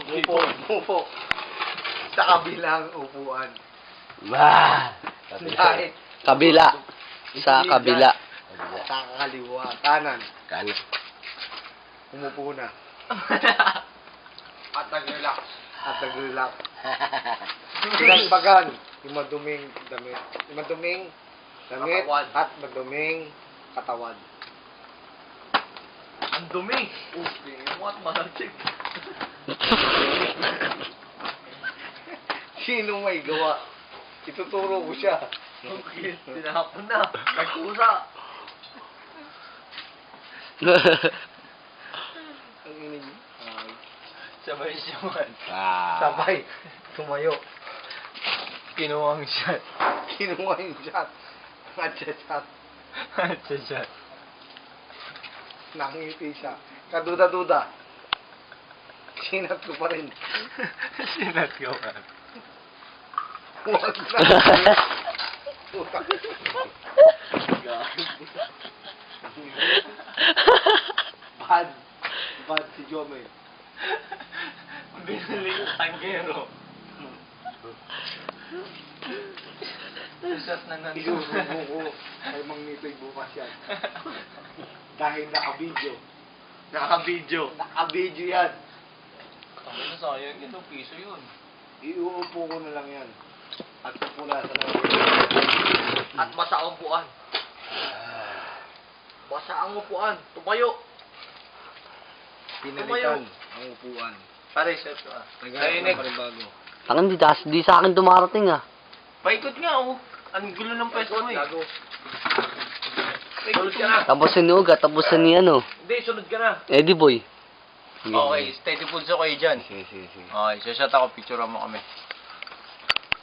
Upo. Upo. Sa kabilang upuan. Bah! Dahil Kabila. Sa kabila. sa kaliwa. Kanan. Kanan. Umupo na. At nag-relax. At nag-relax. Pinagpagan. Yung maduming damit. Yung maduming damit Katawan. at maduming katawan. Ang dumi. What magic? Sino may gawa? Ituturo ko siya. Okay, tinapon na. Nagkusa. Ang inig. Sabay-sabay. Sabay. Tumayo. Kinuwang shot. Kinuha yung shot. At-shot. Shot. Nakangiti siya. Kaduda-duda. Sinat ko pa rin. Sinat ko ka. Huwag na. Bad. Bad si Jomel. Binili yung tanggero. Shot na nandun. Isusubo ko kay Mang Nitoy bukas yan. Dahil naka-video. Naka-video. Naka-video yan. Ang ina sayang ito, piso yun. Iuupo ko na lang yan. At pupunasan na At basa ang upuan. Basa ang upuan. Tumayo. pinalitan ang upuan. Pare, shot ko ah. Naghanap na pa rin bago. Tangan, di sa akin dumarating ah. Paikot nga oh. Ang gulo ng pwesto mo eh. Gago. Sunod ka na. Tapos si Nuga, tapos ni ano, Hindi, sunod ka na. Eddie Boy. Okay, steady pulso kayo dyan. Sige. Okay, shot ako. Picture mo kami.